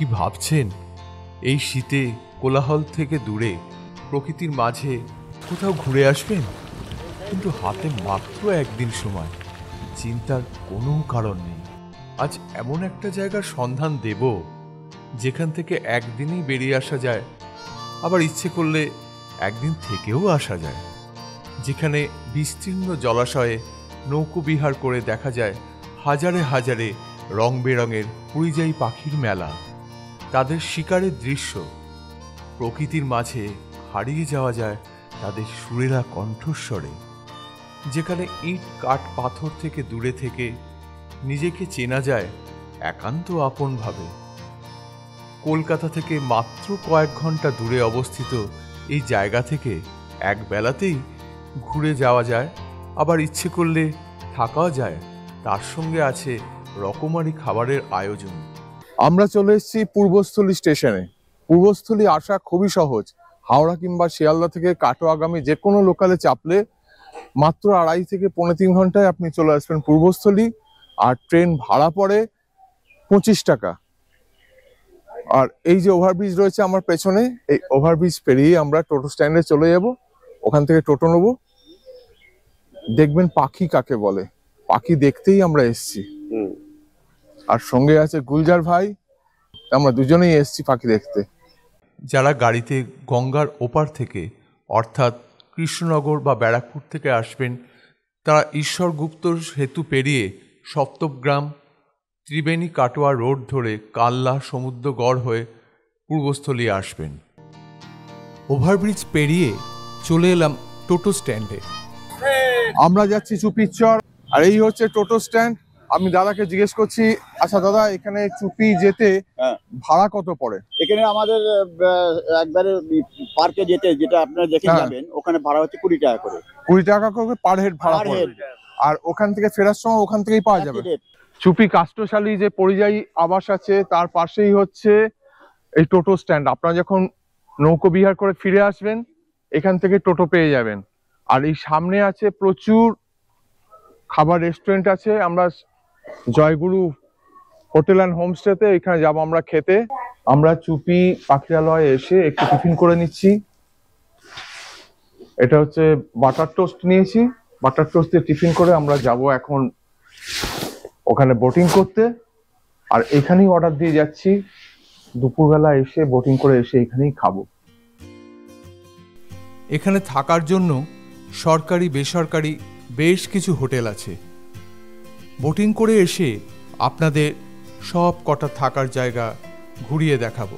কি ভাবছেন এই শীতে কোলাহল থেকে দূরে প্রকৃতির মাঝে কোথাও ঘুরে আসবেন? কিন্তু হাতে মাত্র একদিন সময়, চিন্তার কোনো কারণ নেই। আজ এমন একটা জায়গার সন্ধান দেব যেখান থেকে একদিনেই বেরিয়ে আসা যায়, আবার ইচ্ছে করলে একদিন থেকেও আসা যায়। যেখানে বিস্তীর্ণ জলাশয়ে নৌকো বিহার করে দেখা যায় হাজারে হাজারে রং বেরঙের পরিযায়ী পাখির মেলা, তাদের শিকারের দৃশ্য। প্রকৃতির মাঝে হারিয়ে যাওয়া যায় তাদের সুরেলা কণ্ঠস্বরে। যেখানে ইট কাঠ পাথর থেকে দূরে থেকে নিজেকে চেনা যায় একান্ত আপনভাবে। কলকাতা থেকে মাত্র কয়েক ঘন্টা দূরে অবস্থিত এই জায়গা থেকে এক বেলাতেই ঘুরে যাওয়া যায়, আবার ইচ্ছে করলে থাকাও যায়। তার সঙ্গে আছে রকমারি খাবারের আয়োজন। আমরা চলে এসেছি পূর্বস্থলী স্টেশনে। পূর্বস্থলী আসা খুবই সহজ। হাওড়া কিংবা শিয়ালদা থেকে কাটোয়াগামী যে কোনো লোকালে চাপলে মাত্র 2.5 থেকে 3.5 ঘন্টায় আপনি চলে আসবেন পূর্বস্থলী। আর ট্রেন ভাড়া পড়ে 25 টাকা। আর এই যে ওভারব্রিজ রয়েছে আমার পেছনে, এই ওভারব্রিজ পেরিয়ে আমরা টোটো স্ট্যান্ডে চলে যাব। ওখান থেকে টোটো নেবো। দেখবেন পাখি কাকে বলে, পাখি দেখতেই আমরা এসছি। আর সঙ্গে আছে গুলজার ভাই, আমরা দুজনেই এসছি পাখি দেখতে। যারা গাড়িতে গঙ্গার ওপার থেকে অর্থাৎ কৃষ্ণনগর বা ব্যারাকপুর থেকে আসবেন, তারা ঈশ্বরগুপ্ত সেতু পেরিয়ে সপ্তগ্রাম ত্রিবেণী কাটোয়া রোড ধরে কাল্লা সমুদ্রগড় হয়ে পূর্বস্থলী আসবেন। ওভারব্রিজ পেরিয়ে চলে এলাম টোটো স্ট্যান্ডে। আমরা যাচ্ছি চুপিচর, আর এই হচ্ছে টোটো স্ট্যান্ড। আমি দাদাকে জিজ্ঞেস করছি, আচ্ছা দাদা, এখানে চুপি যেতে ভাড়া কত পড়ে? এখানে আমাদের একবারে পার্কে যেতে, যেটা আপনারা দেখে যাবেন, ওখানে ভাড়া হচ্ছে 20 টাকা করে। 20 টাকা করে পার হেড ভাড়া পড়ে। আর ওখান থেকে ফেরার সময় ওখান থেকেই পাওয়া যাবে। চুপি কাষ্ঠশালী যে পরিযায়ী আবাস আছে তার পাশেই হচ্ছে এই টোটো স্ট্যান্ড। আপনারা যখন নৌকো বিহার করে ফিরে আসবেন এখান থেকে টোটো পেয়ে যাবেন। আর এই সামনে আছে প্রচুর খাবার রেস্টুরেন্ট আছে। আমরা জয়গুরু হোটেল অ্যান্ড হোমস্টেতে এখানে যাবো আমরা খেতে। আমরা চুপি পাখিরালয়ে এসে একটু টিফিন করে নিচ্ছি। এটা হচ্ছে বাটার টোস্ট নিয়েছি। বাটার টোস্ট দিয়ে টিফিন করে আমরা যাব এখন ওখানে বোটিং করতে। আর এখানেই অর্ডার দিয়ে যাচ্ছি, দুপুরবেলা এসে বোটিং করে এসে এখানেই খাবো। এখানে থাকার জন্য সরকারি বেসরকারি বেশ কিছু হোটেল আছে। বোটিং করে এসে আপনাদের সব কটা থাকার জায়গা ঘুরিয়ে দেখাবো।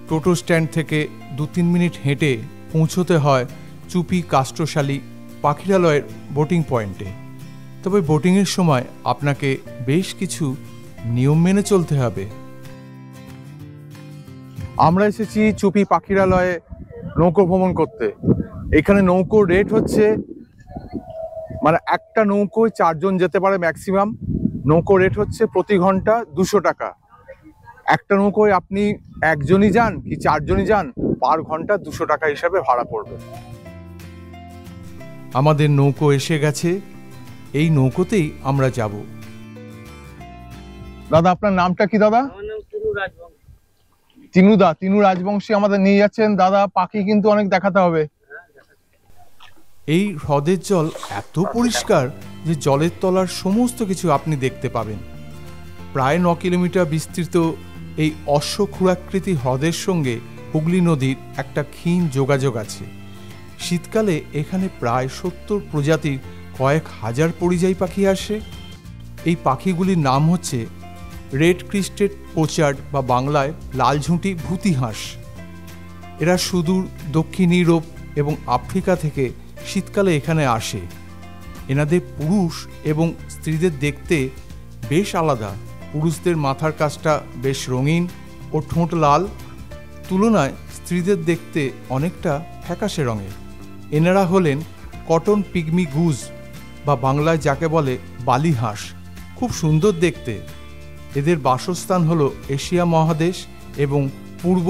টোটো স্ট্যান্ড থেকে 2-3 মিনিট হেঁটে পৌঁছতে হয় চুপি কাষ্ঠশালী পাখিরালয়ের বোটিং পয়েন্টে। তবে বোটিংয়ের সময় আপনাকে বেশ কিছু নিয়ম মেনে চলতে হবে। আমরা এসেছি চুপি পাখিরালয়ে নৌকো ভ্রমণ করতে। এখানে নৌকোর রেট হচ্ছে, মানে একটা নৌকোয় 4 জন যেতে পারে ম্যাক্সিমাম। নৌকো রেট হচ্ছে প্রতি ঘন্টা 200 টাকা। একটা নৌকোয় আপনি একজনই যান কি 4 জনই যান, পার ঘন্টা 200 টাকা হিসাবে ভাড়া পড়বে। আমাদের নৌকো এসে গেছে, এই নৌকোতেই আমরা যাব। দাদা, আপনার নামটা কি দাদা? তিনু রাজবংশী আমাদের নিয়ে যাচ্ছেন। দাদা, পাখি কিন্তু অনেক দেখাতে হবে। এই হ্রদের জল এত পরিষ্কার যে জলের তলার সমস্ত কিছু আপনি দেখতে পাবেন। প্রায় 9 কিলোমিটার বিস্তৃত এই অশ্বক্ষুরাকৃতি হ্রদের সঙ্গে হুগলি নদীর একটা ক্ষীণ যোগাযোগ আছে। শীতকালে এখানে প্রায় 70 প্রজাতির কয়েক হাজার পরিযায়ী পাখি আসে। এই পাখিগুলির নাম হচ্ছে রেড ক্রিস্টেড পোচার্ড বা বাংলায় লালঝুঁটি ভূতি হাঁস। এরা সুদূর দক্ষিণ ইউরোপ এবং আফ্রিকা থেকে শীতকালে এখানে আসে। এনাদের পুরুষ এবং স্ত্রীদের দেখতে বেশ আলাদা। পুরুষদের মাথার কাছটা বেশ রঙিন ও ঠোঁট লাল, তুলনায় স্ত্রীদের দেখতে অনেকটা ফ্যাকাশে রঙের। এনারা হলেন কটন পিগমি গুজ বা বাংলায় যাকে বলে বালি হাঁস। খুব সুন্দর দেখতে। এদের বাসস্থান হলো এশিয়া মহাদেশ এবং পূর্ব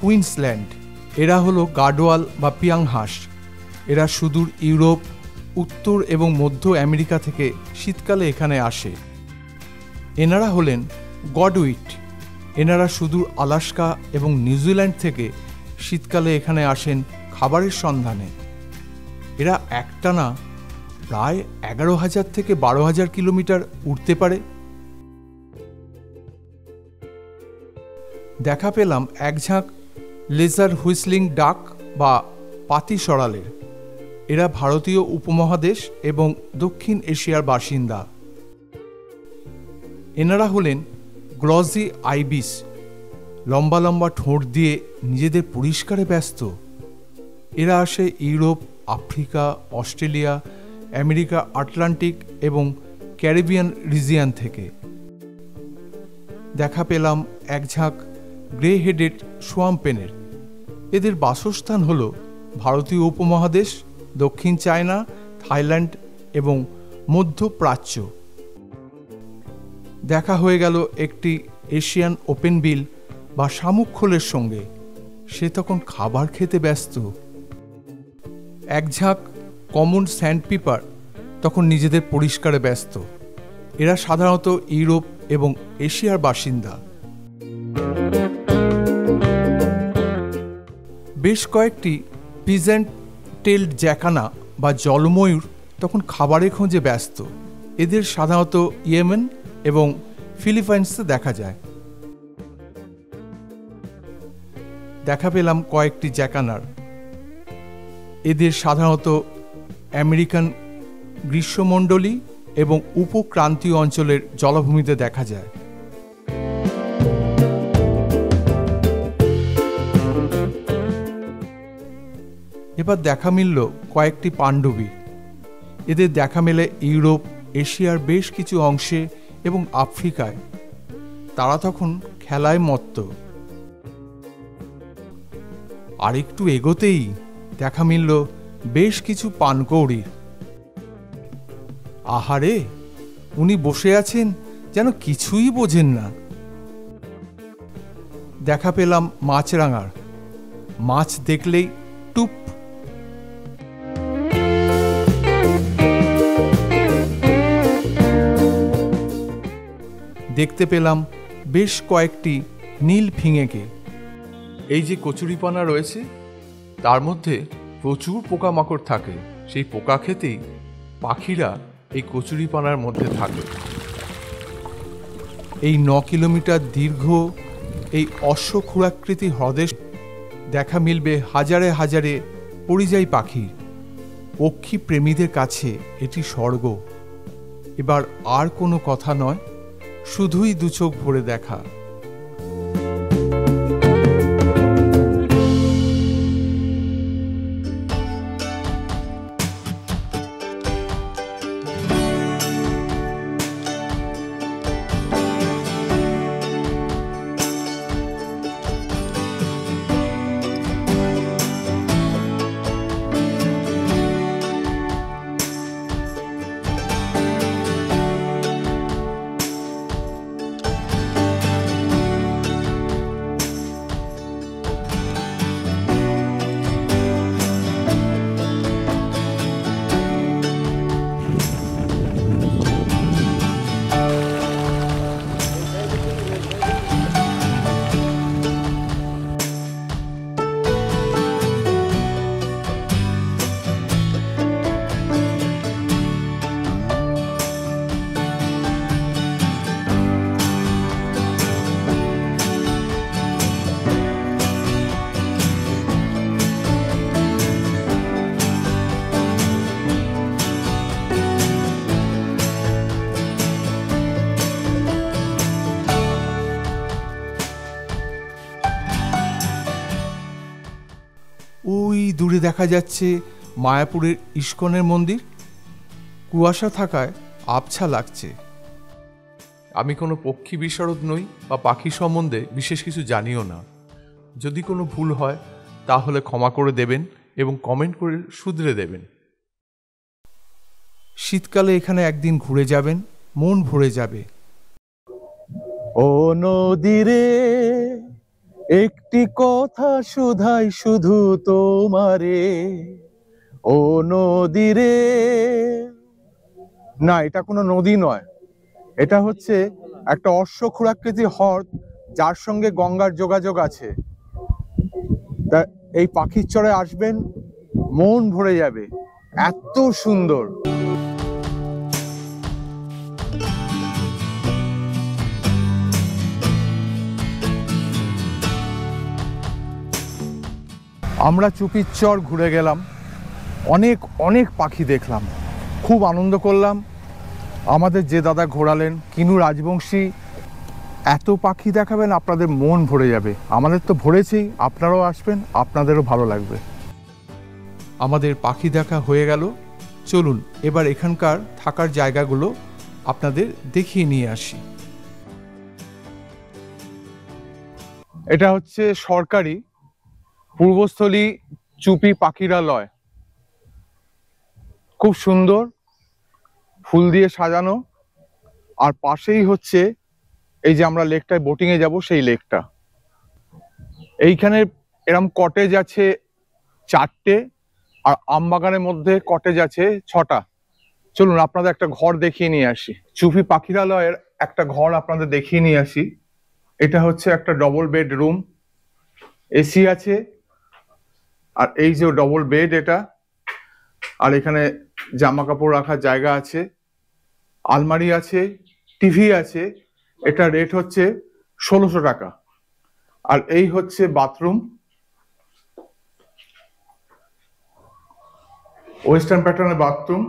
কুইন্সল্যান্ড। এরা হলো গাডোয়াল বা পিয়াং হাঁস। এরা সুদূর ইউরোপ, উত্তর এবং মধ্য আমেরিকা থেকে শীতকালে এখানে আসে। এনারা হলেন গডউইট। এনারা সুদূর আলাস্কা এবং নিউজিল্যান্ড থেকে শীতকালে এখানে আসেন খাবারের সন্ধানে। এরা একটানা প্রায় 11,000 থেকে 12,000 কিলোমিটার উড়তে পারে। দেখা পেলাম এক ঝাঁক লেজার হুইসলিং ডাক বা পাতি সরালের। এরা ভারতীয় উপমহাদেশ এবং দক্ষিণ এশিয়ার বাসিন্দা। এনারা হলেন গ্লজি আইবিস। লম্বা লম্বা ঠোঁট দিয়ে নিজেদের পরিষ্কারে ব্যস্ত। এরা আসে Europe, Africa, Australia, America, Atlantic এবং ক্যারিবিয়ান রিজিয়ান থেকে। দেখা পেলাম এক ঝাঁক গ্রে হেডেড সোয়াম্পেনের। এদের বাসস্থান হল ভারতীয় উপমহাদেশ, দক্ষিণ চায়না, থাইল্যান্ড এবং মধ্যপ্রাচ্য। দেখা হয়ে গেল একটি এশিয়ান ওপেন বিল বা শামুক খোলের সঙ্গে। সে তখন খাবার খেতে ব্যস্ত। এক ঝাঁক কমন স্যান্ড পিপার তখন নিজেদের পরিষ্কারে ব্যস্ত। এরা সাধারণত ইউরোপ এবং এশিয়ার বাসিন্দা। বেশ কয়েকটি পিজেন্ট টেলড জ্যাকানা বা জলময়ূর তখন খাবারের খোঁজে ব্যস্ত। এদের সাধারণত ইয়েমেন এবং ফিলিপাইন্সে দেখা যায়। দেখা পেলাম কয়েকটি জ্যাকানার। এদের সাধারণত আমেরিকান গ্রীষ্মমণ্ডলী এবং উপক্রান্তীয় অঞ্চলের জলাভূমিতে দেখা যায়। এবার দেখা মিলল কয়েকটি পাণ্ডবী। এদের দেখা মেলে ইউরোপ, এশিয়ার বেশ কিছু অংশে এবং আফ্রিকায়। তারা তখন খেলায় মত্ত। আর একটু এগোতেই দেখা মিলল বেশ কিছু পানকৌড়ির। আহারে, উনি বসে আছেন যেন কিছুই বোঝেন না। দেখা পেলাম মাছরাঙার। মাছ দেখলেই টুপ। দেখতে পেলাম বেশ কয়েকটি নীল ফিঙেকে। এই যে কচুরিপানা রয়েছে তার মধ্যে প্রচুর পোকামাকড় থাকে। সেই পোকা খেতেই পাখিরা এই কচুরিপানার মধ্যে থাকে। এই 9 কিলোমিটার দীর্ঘ এই অশ্বক্ষুরাকৃতি হ্রদে দেখা মিলবে হাজারে হাজারে পরিযায়ী পাখির। পক্ষী প্রেমীদের কাছে এটি স্বর্গ। এবার আর কোনো কথা নয়, শুধুই দুচোখ ভরে দেখা। ওই দূরে দেখা যাচ্ছে মায়াপুরের ইস্কনের মন্দির। কুয়াশা থাকায় আবছা লাগছে। আমি কোনো পক্ষী বিশারদ নই বা পাখি সম্বন্ধে বিশেষ কিছু জানিও না। যদি কোনো ভুল হয় তাহলে ক্ষমা করে দেবেন এবং কমেন্ট করে শুধরে দেবেন। শীতকালে এখানে একদিন ঘুরে যাবেন, মন ভরে যাবে। ও নদীরে একটি কথা শুধাই শুধু তোমারে, ও নদী রে, না এটা কোনো নদী নয়, এটা হচ্ছে একটা অশ্বক্ষুরাকৃতি হ্রদ যার সঙ্গে গঙ্গার যোগাযোগ আছে। তা এই পাখির চরে আসবেন, মন ভরে যাবে, এত সুন্দর। আমরা চুপির চর ঘুরে গেলাম, অনেক অনেক পাখি দেখলাম, খুব আনন্দ করলাম। আমাদের যে দাদা ঘোরালেন কিনু রাজবংশী, এত পাখি দেখাবেন আপনাদের মন ভরে যাবে। আমাদের তো ভরেছেই, আপনারাও আসবেন, আপনাদেরও ভালো লাগবে। আমাদের পাখি দেখা হয়ে গেল। চলুন এবার এখানকার থাকার জায়গাগুলো আপনাদের দেখিয়ে নিয়ে আসি। এটা হচ্ছে সরকারি পূর্বস্থলী চুপি পাখিরালয়, খুব সুন্দর, ফুল দিয়ে সাজানো। আর পাশেই হচ্ছে এই যে আমরা লেকটায় বোটিং এ যাব, সেই লেকটা। এইখানে এরম কটেজ আছে 4টে, আর আমবাগানের মধ্যে কটেজ আছে 6টা। চলুন আপনাদের একটা ঘর দেখিয়ে নিয়ে আসি, চুপি পাখিরালয়ের একটা ঘর আপনাদের দেখিয়ে নিয়ে আসি। এটা হচ্ছে একটা ডবল বেড রুম, এসি আছে, আর এই যে ডবল বেড এটা, আর এখানে জামা কাপড় রাখার জায়গা আছে, আলমারি আছে, টিভি আছে। এটা রেট হচ্ছে 1600 টাকা। আর এই হচ্ছে বাথরুম, ওয়েস্টার্ন প্যাটার্নের বাথরুম,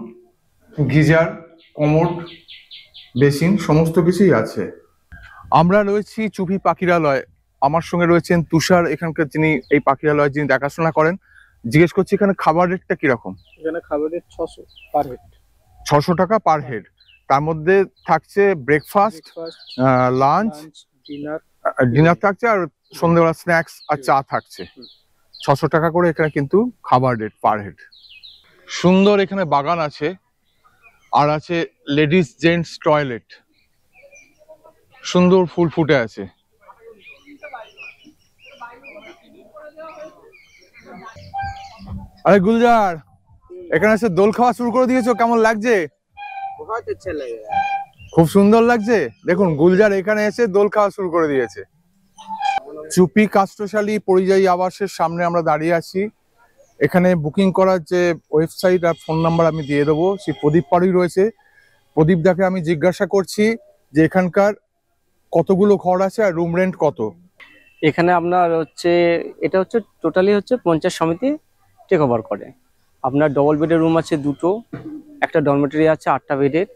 গিজার, কমোড, বেসিন, সমস্ত কিছুই আছে। আমরা রয়েছি চুপি পাখিরালয়, আমার সঙ্গে রয়েছেন তুষার, এখানকার যিনি এই পাখিরালয় যিনি দেখাশোনা করেন। জিজ্ঞেস করছি এখানে খাবার রেটটা কিরকম? এখানে খাবারের 600 পার হেড। 600 টাকা পার হেড। তার মধ্যে থাকছে ব্রেকফাস্ট, লাঞ্চ, ডিনার থাকছে, আর সন্ধ্যেবেলা স্ন্যাক্স আর চা থাকছে। 600 টাকা করে এখানে কিন্তু খাবার রেট পার হেড। সুন্দর এখানে বাগান আছে, আর আছে লেডিস জেন্টস টয়লেট, সুন্দর ফুল ফুটে আছে। আরে গুলজার, এখানে এসে দোল খাওয়া শুরু করে দিয়েছো, কেমন লাগছে? খুব সুন্দর লাগছে। দেখুন গুলজার এখানে এসে দোল খাওয়া শুরু করে দিয়েছে। চুপি কাষ্ঠশালী পরিযায়ী আবাসের সামনে আমরা দাঁড়িয়ে আছি। এখানে বুকিং করার যে ওয়েবসাইট আর ফোন নাম্বার আমি দিয়ে দেবো, সেই প্রদীপ পাড়ই রয়েছে। প্রদীপ দাকে আমি জিজ্ঞাসা করছি যে এখানকার কতগুলো ঘর আছে আর রুম রেন্ট কত। এখানে আপনার হচ্ছে, এটা হচ্ছে টোটালি হচ্ছে পঞ্চায়েত সমিতি টেক ওভার করে। আপনার ডবল বেডের রুম আছে 2টো, একটা ডরমেটরি আছে 8টা বেডের।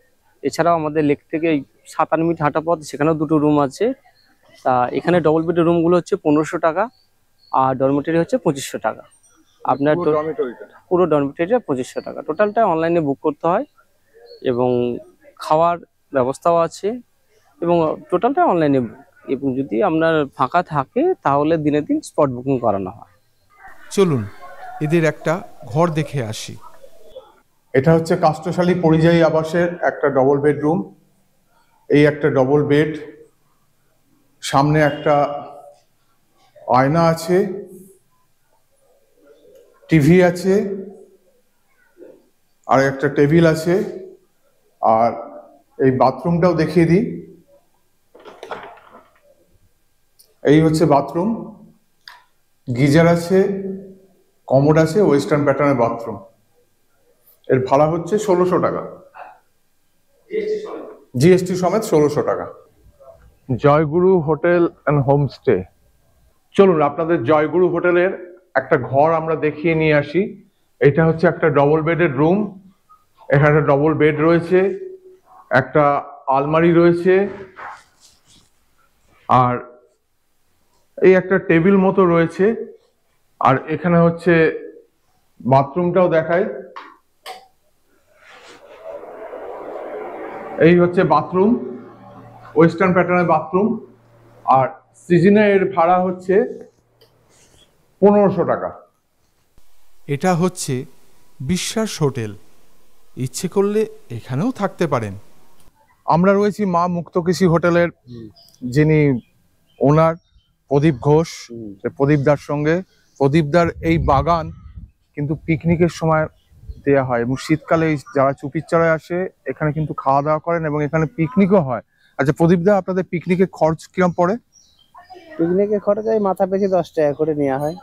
এছাড়াও আমাদের লেক থেকে 7-8 মিনিট হাঁটা পথ, সেখানেও 2টো রুম আছে। তা এখানে ডবল বেডের রুমগুলো হচ্ছে 1500 টাকা, আর ডরমেটরি হচ্ছে 2500 টাকা। আপনার পুরো ডরমেটরিটা 2500 টাকা। টোটালটা অনলাইনে বুক করতে হয়, এবং খাওয়ার ব্যবস্থাও আছে, এবং টোটালটা অনলাইনে বুক। এবং যদি আপনার ফাঁকা থাকে তাহলে দিনের দিন স্পট বুকিং করানো হয়। চলুন এদের একটা ঘর দেখে আসি। এটা হচ্ছে কাষ্ঠশালী পরিযায়ী আবাসের একটা ডবল বেডরুম। এই একটা ডবল বেড, সামনে একটা আয়না আছে, টিভি আছে, আর একটা টেবিল আছে। আর এই বাথরুমটাও দেখিয়ে দিই। এই হচ্ছে বাথরুম, গিজার আছে, কমোড আছে, ওয়েস্টার্ন প্যাটার্নের বাথরুম। এর ভাড়া হচ্ছে 1600 টাকা, জিএসটি সমেত 1600 টাকা। জয়গুরু হোটেল অ্যান্ড হোমস্টে। চলুন আপনাদের জয়গুরু হোটেলের একটা ঘর আমরা দেখিয়ে নিয়ে আসি। এটা হচ্ছে একটা ডবল বেডের রুম। এখানে একটা ডবল বেড রয়েছে, একটা আলমারি রয়েছে, আর এই একটা টেবিল মতো রয়েছে। আর এখানে হচ্ছে বাথরুমটাও দেখায়। এই হচ্ছে বাথরুম, ওয়েস্টার্ন প্যাটার্নের বাথরুম। আর সিজনে এর ভাড়া হচ্ছে 1500 টাকা। এটা হচ্ছে বিশ্বাস হোটেল, ইচ্ছে করলে এখানেও থাকতে পারেন। আমরা রয়েছি মা মুক্তকেশী হোটেলের যিনি ওনার প্রদীপ ঘোষ, প্রদীপদার সঙ্গে। প্রদীপদার এই বাগান কিন্তু পিকনিকের সময় দেওয়া হয় এবং শীতকালে যারা চুপির চড়ায় আসে এখানে কিন্তু খাওয়া দাওয়া করেন এবং এখানে পিকনিকও হয়। আচ্ছা প্রদীপ দা, আপনাদের পিকনিকের খরচ কিরম পড়ে? পিকনিকের খরচ এই মাথা পিছু 10 টাকা করে নেওয়া হয়।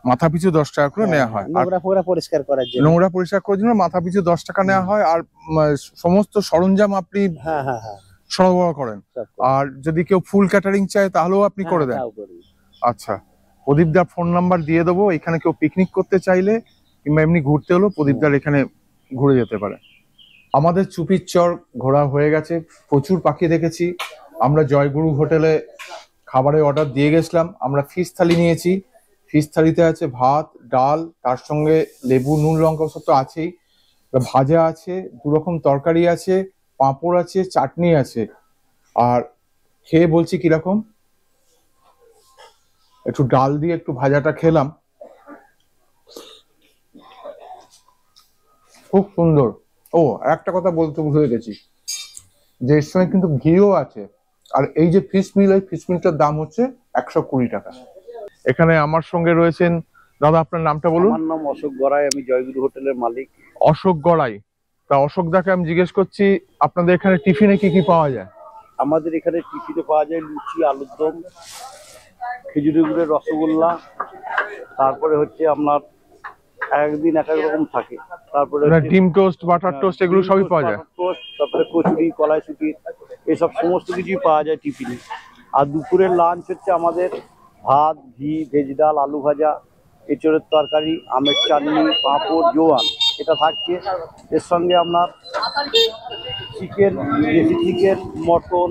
মাথা পিছু 10 টাকা করে নেওয়া হয়। আর নোংরা ফোংরা পরিষ্কার করার জন্য। নোংরা পরিষ্কার করার জন্য মাথা পিছু 10 টাকা নেওয়া হয়। আর সমস্ত সরঞ্জাম আপনি হ্যাঁ হ্যাঁ হ্যাঁ সরবরাহ করেন। সব করে। আর যদি কেউ ফুল ক্যাটারিং চায় তাহলেও আপনি করে দেন? তাও করি। আচ্ছা, প্রদীপ দার ফোন নাম্বার দিয়ে দেবো, এখানে কেউ পিকনিক করতে চাইলে কিংবা এমনি ঘুরতে হলো প্রদীপ দার এখানে ঘুরে যেতে পারে। আমাদের চুপির চর ঘোরা হয়ে গেছে, প্রচুর পাখি দেখেছি। আমরা জয়গুরু হোটেলে খাবারের অর্ডার দিয়ে গেছিলাম। আমরা ফিশ থালি নিয়েছি। ফিশ থালিতে আছে ভাত, ডাল, তার সঙ্গে লেবু, নুন, লঙ্কা সব তো আছেই, ভাজা আছে, 2 রকম তরকারি আছে, পাঁপড় আছে, চাটনি আছে। আর খেয়ে বলছি কিরকম। একটু ডাল দিয়ে একটু ভাজাটা খেলাম, খুব সুন্দর। ও, একটা কথা বলতে ভুলে গেছি, যে এর সঙ্গে কিন্তু ঘিও আছে। আর এই যে ফিশ মিল, এই ফিশ মিলটার দাম হচ্ছে 120 টাকা। এখানে আমার সঙ্গে রয়েছেন দাদা, আপনার নামটা বলুন। আমার নাম অশোক গড়াই, আমি জয়গুরু হোটেলের মালিক। অশোক গড়াই। তা অশোক দাকে আমি জিজ্ঞেস করছি, আপনাদের এখানে টিফিনে কি কি পাওয়া যায়? আমাদের এখানে টিফিনে পাওয়া যায় লুচি, আলুর দম, খেজুরি গুড়ের রসগোল্লা, তারপরে হচ্ছে আপনার একদিন এক এক রকম থাকে। তারপরে হচ্ছে ডিম টোস্ট, বাটার টোস্ট, এগুলো সবই পাওয়া যায়। টোস্ট, তারপরে কচুরি, কলাইশুঁটি, এসব সমস্ত কিছুই পাওয়া যায় টিফিনে। আর দুপুরের লাঞ্চ হচ্ছে আমাদের ভাত, ঘি, ভেজ ডাল, আলু ভাজা, এঁচড়ের তরকারি, আমের চাটনি, পাঁপড়, জোয়ান, এটা থাকছে। এর সঙ্গে আপনার চিকেন, দেশি চিকেন, মটন,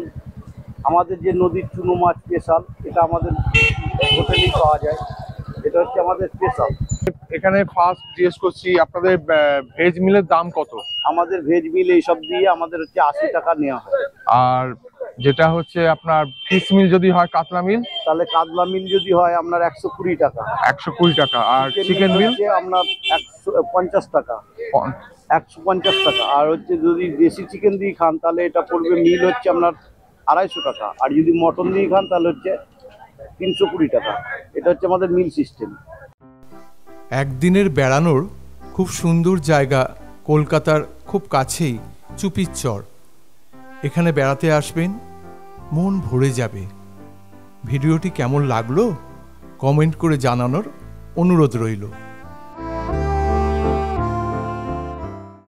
আমাদের যে নদীর চুনো মাছ স্পেশাল, এটা আমাদের হোটেলেই পাওয়া যায়। এটা হচ্ছে আমাদের স্পেশাল। এখানে ফার্স্ট জিজ্ঞেস করছি, আপনাদের ভেজ মিলের দাম কত? আমাদের ভেজ মিল এইসব দিয়ে আমাদের হচ্ছে 80 টাকা নেওয়া হয়। আর যেটা হচ্ছে আপনার ফিশ মিল যদি হয়, কাতলা মিল, তাহলে কাতলা মিল যদি হয় আপনার 120 টাকা। 120 টাকা। আর চিকেন মিল হচ্ছে আপনার 150 টাকা, 150 টাকা। আর হচ্ছে যদি দেশি চিকেন দিয়ে খান তাহলে এটা পড়বে মিল হচ্ছে আপনার 250 টাকা। আর যদি মটন দিয়ে খান তাহলে হচ্ছে 320 টাকা। এটা হচ্ছে আমাদের মিল সিস্টেম। একদিনের বেড়ানোর খুব সুন্দর জায়গা, কলকাতার খুব কাছেই চুপির চর। এখানে বেড়াতে আসবেন, মন ভরে যাবে। ভিডিওটি কেমন লাগলো কমেন্ট করে জানানোর অনুরোধ রইল।